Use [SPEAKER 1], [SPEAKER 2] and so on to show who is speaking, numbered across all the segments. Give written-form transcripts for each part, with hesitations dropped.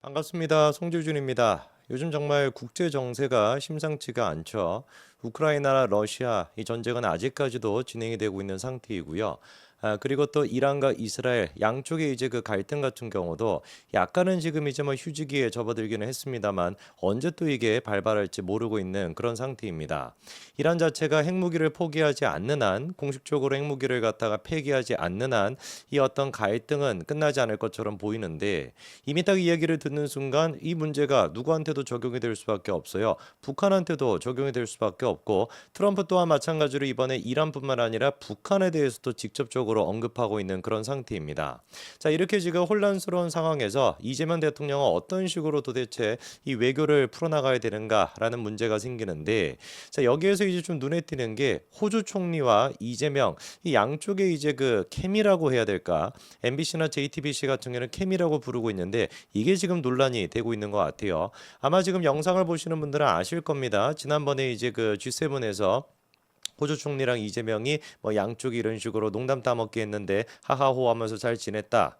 [SPEAKER 1] 반갑습니다. 송재준입니다. 요즘 정말 국제 정세가 심상치가 않죠. 우크라이나나 러시아 이 전쟁은 아직까지도 진행이 되고 있는 상태이고요. 그리고 또 이란과 이스라엘 양쪽의 이제 그 갈등 같은 경우도 약간은 지금 이제 뭐 휴지기에 접어들기는 했습니다만 언제 또 이게 발발할지 모르고 있는 그런 상태입니다. 이란 자체가 핵무기를 포기하지 않는 한 공식적으로 핵무기를 갖다가 폐기하지 않는 한 이 어떤 갈등은 끝나지 않을 것처럼 보이는데 이미 딱 이야기를 듣는 순간 이 문제가 누구한테도 적용이 될 수밖에 없어요. 북한한테도 적용이 될 수밖에 없고 트럼프 또한 마찬가지로 이번에 이란뿐만 아니라 북한에 대해서도 직접적으로 언급하고 있는 그런 상태입니다. 자, 이렇게 지금 혼란스러운 상황에서 이재명 대통령은 어떤 식으로 도대체 이 외교를 풀어나가야 되는가라는 문제가 생기는데 자, 여기에서 이제 좀 눈에 띄는 게 호주 총리와 이재명 이 양쪽의 이제 그 케미라고 해야 될까? MBC나 JTBC 같은 경우는 케미라고 부르고 있는데 이게 지금 논란이 되고 있는 것 같아요. 아마 지금 영상을 보시는 분들은 아실 겁니다. 지난번에 이제 그 G7에서 호주 총리랑 이재명이 뭐 양쪽이 이런 식으로 농담 따먹기 했는데 하하호 하면서 잘 지냈다.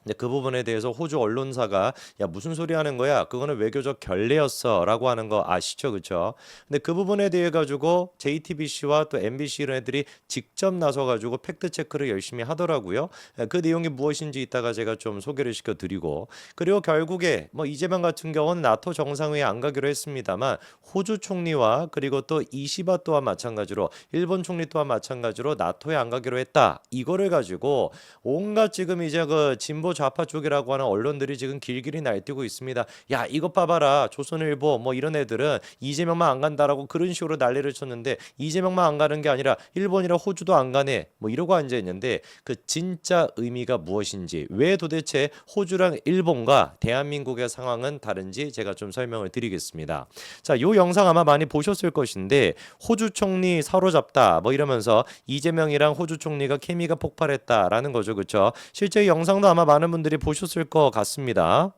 [SPEAKER 1] 근데 그 부분에 대해서 호주 언론사가 야 무슨 소리 하는 거야? 그거는 외교적 결례였어라고 하는 거 아시죠, 그렇죠? 근데 그 부분에 대해 가지고 JTBC와 또 MBC 이런 애들이 직접 나서 가지고 팩트 체크를 열심히 하더라고요. 그 내용이 무엇인지 이따가 제가 좀 소개를 시켜드리고 그리고 결국에 뭐 이재명 같은 경우는 나토 정상회의 안 가기로 했습니다만 호주 총리와 그리고 또 이시바 또한 마찬가지로 일본 총리 또한 마찬가지로 나토에 안 가기로 했다. 이거를 가지고 온갖 지금 이제 그 진보 좌파 쪽이라고 하는 언론들이 지금 길길이 날뛰고 있습니다. 야, 이것 봐봐라. 조선일보 뭐 이런 애들은 이재명만 안 간다라고 그런 식으로 난리를 쳤는데 이재명만 안 가는 게 아니라 일본이랑 호주도 안 가네. 뭐 이러고 앉아 있는데 그 진짜 의미가 무엇인지 왜 도대체 호주랑 일본과 대한민국의 상황은 다른지 제가 좀 설명을 드리겠습니다. 자, 요 영상 아마 많이 보셨을 것인데 호주 총리 사로잡다 뭐 이러면서 이재명이랑 호주 총리가 케미가 폭발했다라는 거죠. 그렇죠? 실제 영상도 아마 많은 분들이 보셨을 것 같습니다.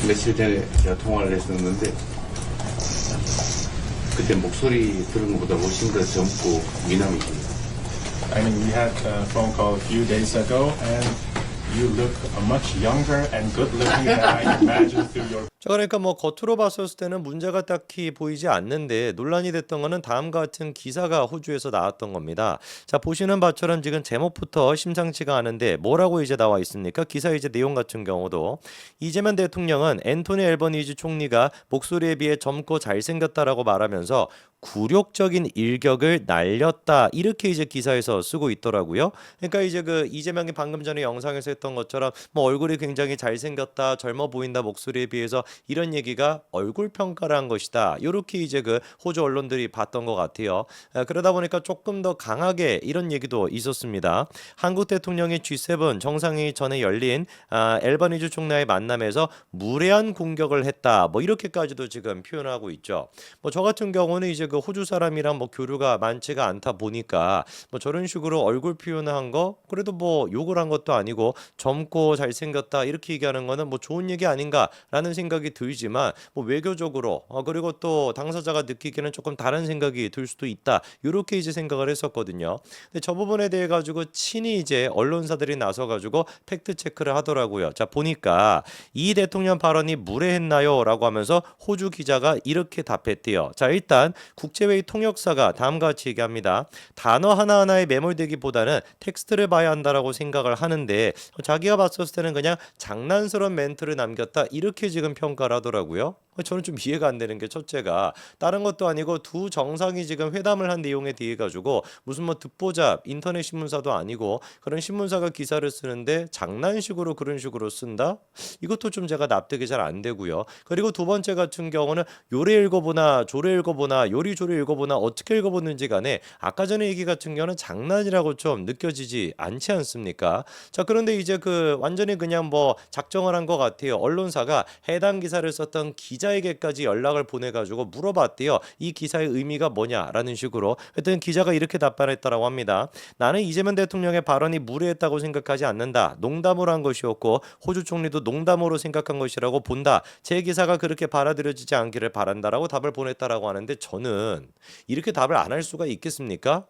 [SPEAKER 2] 며칠 전에 제가 통화를 했었는데 그때 목소리 들은 것보다 훨씬 더 젊고 미남이십니다.
[SPEAKER 3] I mean, we had a phone call a few days ago, and you look much younger and good looking than I imagined through your.
[SPEAKER 1] 자, 그러니까 뭐 겉으로 봤을 때는 문제가 딱히 보이지 않는데 논란이 됐던 거는 다음과 같은 기사가 호주에서 나왔던 겁니다. 자, 보시는 바처럼 지금 제목부터 심상치가 않은데 뭐라고 이제 나와 있습니까? 기사 이제 내용 같은 경우도 이재명 대통령은 앤토니 앨버니지 총리가 목소리에 비해 젊고 잘생겼다라고 말하면서 굴욕적인 일격을 날렸다 이렇게 이제 기사에서 쓰고 있더라고요. 그러니까 이제 그 이재명이 방금 전에 영상에서 했던 것처럼 뭐 얼굴이 굉장히 잘생겼다, 젊어 보인다 목소리에 비해서 이런 얘기가 얼굴 평가를 한 것이다. 이렇게 이제 그 호주 언론들이 봤던 것 같아요. 그러다 보니까 조금 더 강하게 이런 얘기도 있었습니다. 한국 대통령이 G7 정상회의 전에 열린 앨버니즈 총리와의 만남에서 무례한 공격을 했다. 뭐 이렇게까지도 지금 표현하고 있죠. 뭐 저 같은 경우는 이제 그 호주 사람이랑 뭐 교류가 많지가 않다 보니까 뭐 저런 식으로 얼굴 표현을 한 거 그래도 뭐 욕을 한 것도 아니고 젊고 잘생겼다 이렇게 얘기하는 거는 뭐 좋은 얘기 아닌가라는 생각이 들지만 뭐 외교적으로 그리고 또 당사자가 느끼기에는 조금 다른 생각이 들 수도 있다 이렇게 이제 생각을 했었거든요. 근데 저 부분에 대해 가지고 친히 이제 언론사들이 나서 가지고 팩트 체크를 하더라고요. 자, 보니까 이 대통령 발언이 무례했나요?라고 하면서 호주 기자가 이렇게 답했대요. 자, 일단 국제회의 통역사가 다음과 같이 얘기합니다. 단어 하나하나에 매몰되기보다는 텍스트를 봐야 한다라고 생각을 하는데 자기가 봤을 때는 그냥 장난스러운 멘트를 남겼다 이렇게 지금 평가를 하더라고요. 저는 좀 이해가 안 되는 게 첫째가 다른 것도 아니고 두 정상이 지금 회담을 한 내용에 대해 가지고 무슨 뭐 듣보잡 인터넷 신문사도 아니고 그런 신문사가 기사를 쓰는데 장난식으로 그런 식으로 쓴다? 이것도 좀 제가 납득이 잘 안 되고요. 그리고 두 번째 같은 경우는 요래 읽어보나 조래 읽어보나 요리조리 읽어보나 어떻게 읽어보는지 간에 아까 전에 얘기 같은 경우는 장난이라고 좀 느껴지지 않지 않습니까? 자, 그런데 이제 그 완전히 그냥 뭐 작정을 한 것 같아요. 언론사가 해당 기사를 썼던 기자에게까지 연락을 보내가지고 물어봤대요. 이 기사의 의미가 뭐냐라는 식으로. 하여튼 기자가 이렇게 답변했다라고 합니다. 나는 이재명 대통령의 발언이 무례했다고 생각하지 않는다. 농담으로 한 것이었고 호주 총리도 농담으로 생각한 것이라고 본다. 제 기사가 그렇게 받아들여지지 않기를 바란다라고 답을 보냈다라고 하는데 저는 이렇게 답을 안 할 수가 있겠습니까?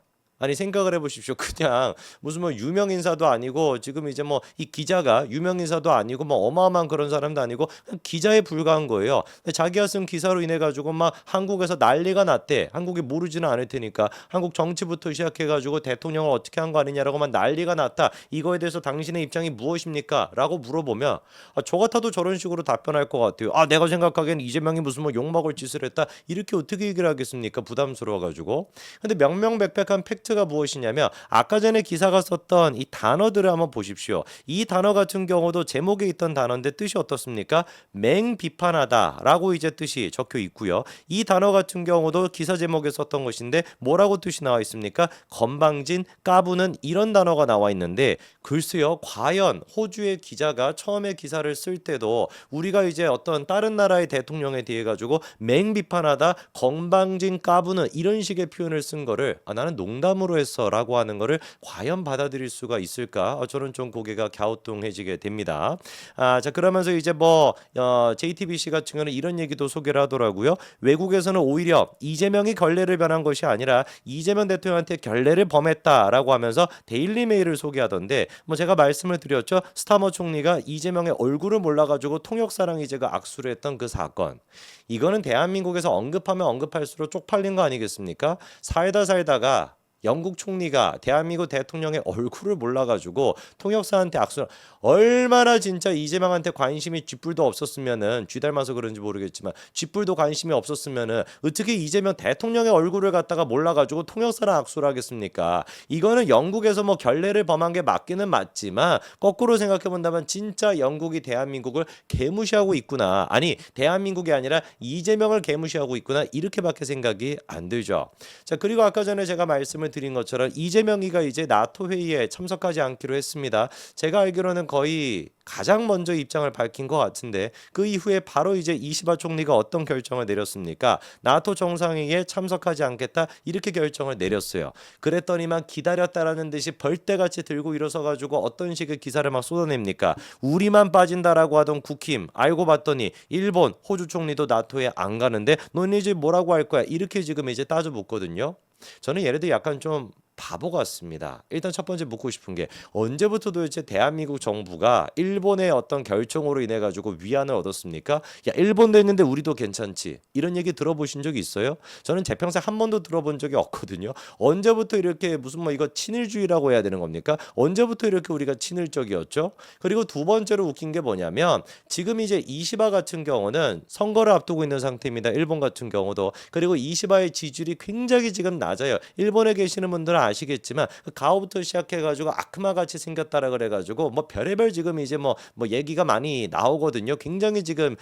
[SPEAKER 1] 아니 생각을 해보십시오. 그냥 무슨 뭐 유명 인사도 아니고 지금 이제 뭐 이 기자가 유명 인사도 아니고 뭐 어마어마한 그런 사람도 아니고 그냥 기자에 불과한 거예요. 근데 자기가 쓴 기사로 인해 가지고 막 한국에서 난리가 났대. 한국이 모르지는 않을 테니까 한국 정치부터 시작해가지고 대통령을 어떻게 한 거 아니냐라고만 난리가 났다. 이거에 대해서 당신의 입장이 무엇입니까? 라고 물어보면 저 같아도 저런 식으로 답변할 것 같아요. 내가 생각하기엔 이재명이 무슨 뭐 욕먹을 짓을 했다. 이렇게 어떻게 얘기를 하겠습니까? 부담스러워가지고. 근데 명명백백한 팩트가 무엇이냐면 아까 전에 기사가 썼던 이 단어들을 한번 보십시오. 이 단어 같은 경우도 제목에 있던 단어인데 뜻이 어떻습니까? 맹비판하다라고 이제 뜻이 적혀 있고요. 이 단어 같은 경우도 기사 제목에 썼던 것인데 뭐라고 뜻이 나와 있습니까? 건방진, 까부는 이런 단어가 나와 있는데 글쎄요. 과연 호주의 기자가 처음에 기사를 쓸 때도 우리가 이제 어떤 다른 나라의 대통령에 대해 가지고 맹비판하다, 건방진, 까부는 이런 식의 표현을 쓴 거를 나는 농담으로 했어라고 하는 거를 과연 받아들일 수가 있을까? 저는 좀 고개가 갸우뚱해지게 됩니다. 자 그러면서 이제 JTBC 같은 경우는 이런 얘기도 소개를 하더라고요. 외국에서는 오히려 이재명이 결례를 변한 것이 아니라 이재명 대통령한테 결례를 범했다라고 하면서 데일리메일을 소개하던데 제가 말씀을 드렸죠. 스타머 총리가 이재명의 얼굴을 몰라가지고 통역사랑이제가 악수를 했던 그 사건. 이거는 대한민국에서 언급하면 언급할수록 쪽팔린 거 아니겠습니까? 살다가 영국 총리가 대한민국 대통령의 얼굴을 몰라가지고 통역사한테 악수를 얼마나 진짜 이재명한테 관심이 쥐뿔도 없었으면은 쥐 닮아서 그런지 모르겠지만 쥐뿔도 관심이 없었으면은 어떻게 이재명 대통령의 얼굴을 갖다가 몰라가지고 통역사랑 악수를 하겠습니까? 이거는 영국에서 뭐 결례를 범한 게 맞기는 맞지만 거꾸로 생각해 본다면 진짜 영국이 대한민국을 개무시하고 있구나. 아니 대한민국이 아니라 이재명을 개무시하고 있구나. 이렇게밖에 생각이 안 들죠. 자 그리고 아까 전에 제가 말씀을 드린 것처럼 이재명이가 이제 나토 회의에 참석하지 않기로 했습니다. 제가 알기로는 거의 가장 먼저 입장을 밝힌 것 같은데 그 이후에 바로 이제 이시바 총리가 어떤 결정을 내렸습니까? 나토 정상회의에 참석하지 않겠다 이렇게 결정을 내렸어요. 그랬더니만 기다렸다라는 듯이 벌떼같이 들고 일어서가지고 어떤 식의 기사를 막 쏟아냅니까? 우리만 빠진다라고 하던 국힘 알고 봤더니 일본, 호주 총리도 나토에 안 가는데 너네 이제 뭐라고 할 거야? 이렇게 지금 이제 따져 묻거든요. 저는 얘네들 약간 좀 바보 같습니다. 일단 첫 번째 묻고 싶은 게 언제부터 도대체 대한민국 정부가 일본의 어떤 결정으로 인해 가지고 위안을 얻었습니까? 야 일본도 했는데 우리도 괜찮지 이런 얘기 들어보신 적이 있어요? 저는 제 평생 한 번도 들어본 적이 없거든요. 언제부터 이렇게 무슨 이거 친일주의라고 해야 되는 겁니까? 언제부터 이렇게 우리가 친일적이었죠? 그리고 두 번째로 웃긴 게 뭐냐면 지금 이제 이시바 같은 경우는 선거를 앞두고 있는 상태입니다. 일본 같은 경우도. 그리고 이시바의 지지율이 굉장히 지금 낮아요. 일본에 계시는 분들은 아시겠지만 가오부터 시작해가지고 아크마같이 생겼다라 그래가지고 별의별 지금 이제 얘기가 많이 나오거든요. 굉장히 지금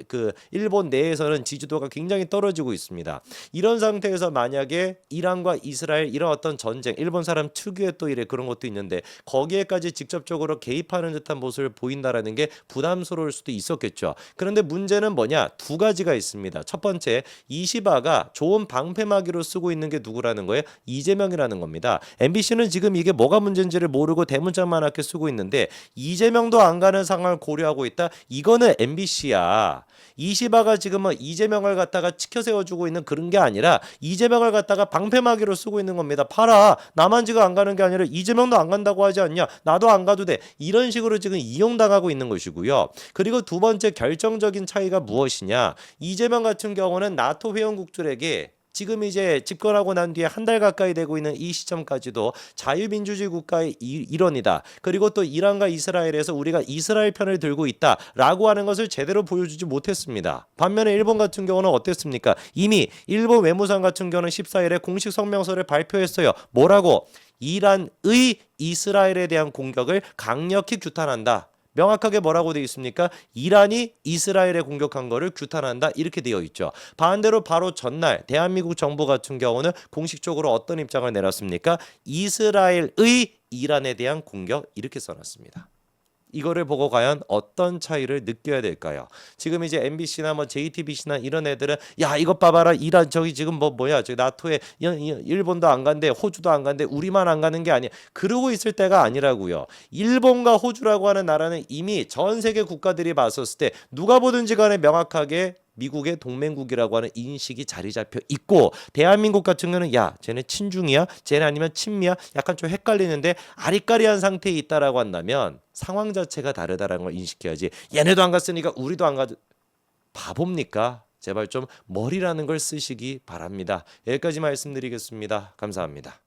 [SPEAKER 1] 그 일본 내에서는 지지도가 굉장히 떨어지고 있습니다. 이런 상태에서 만약에 이란과 이스라엘 이런 어떤 전쟁, 일본 사람 특유의 또 이래 그런 것도 있는데 거기에까지 직접적으로 개입하는 듯한 모습을 보인다라는 게 부담스러울 수도 있었겠죠. 그런데 문제는 뭐냐? 두 가지가 있습니다. 첫 번째, 이시바가 좋은 방패막이로 쓰고 있는 게 누구라는 거예요? 이재명이라는 겁니다. MBC는 지금 이게 뭐가 문제인지를 모르고 대문짝만하게 쓰고 있는데 이재명도 안 가는 상황을 고려하고 있다. 이거는 MBC야. 이시바가 지금 이재명을 갖다가 치켜 세워주고 있는 그런 게 아니라 이재명을 갖다가 방패막이로 쓰고 있는 겁니다. 봐라. 나만 지금 안 가는 게 아니라 이재명도 안 간다고 하지 않냐. 나도 안 가도 돼. 이런 식으로 지금 이용당하고 있는 것이고요. 그리고 두 번째 결정적인 차이가 무엇이냐. 이재명 같은 경우는 나토 회원국들에게 지금 이제 집권하고 난 뒤에 한 달 가까이 되고 있는 이 시점까지도 자유민주주의 국가의 일원이다. 그리고 또 이란과 이스라엘에서 우리가 이스라엘 편을 들고 있다라고 하는 것을 제대로 보여주지 못했습니다. 반면에 일본 같은 경우는 어땠습니까? 이미 일본 외무상 같은 경우는 14일에 공식 성명서를 발표했어요. 뭐라고? 이란의 이스라엘에 대한 공격을 강력히 규탄한다. 명확하게 뭐라고 되어 있습니까? 이란이 이스라엘에 공격한 거를 규탄한다 이렇게 되어 있죠. 반대로 바로 전날 대한민국 정부 같은 경우는 공식적으로 어떤 입장을 내놨습니까? 이스라엘의 이란에 대한 공격 이렇게 써놨습니다. 이거를 보고 과연 어떤 차이를 느껴야 될까요? 지금 이제 MBC나 JTBC나 이런 애들은 야 이것 봐봐라 이란 저기 지금 저기 나토에 일본도 안 간대 호주도 안 간대 우리만 안 가는 게 아니야 그러고 있을 때가 아니라고요. 일본과 호주라고 하는 나라는 이미 전 세계 국가들이 봤었을 때 누가 보든지 간에 명확하게 미국의 동맹국이라고 하는 인식이 자리 잡혀 있고 대한민국 같은 경우는 야 쟤네 친중이야? 쟤네 아니면 친미야? 약간 좀 헷갈리는데 아리까리한 상태에 있다라고 한다면 상황 자체가 다르다라는 걸 인식해야지. 얘네도 안 갔으니까 우리도 안 가도 바보입니까? 제발 좀 머리라는 걸 쓰시기 바랍니다. 여기까지 말씀드리겠습니다. 감사합니다.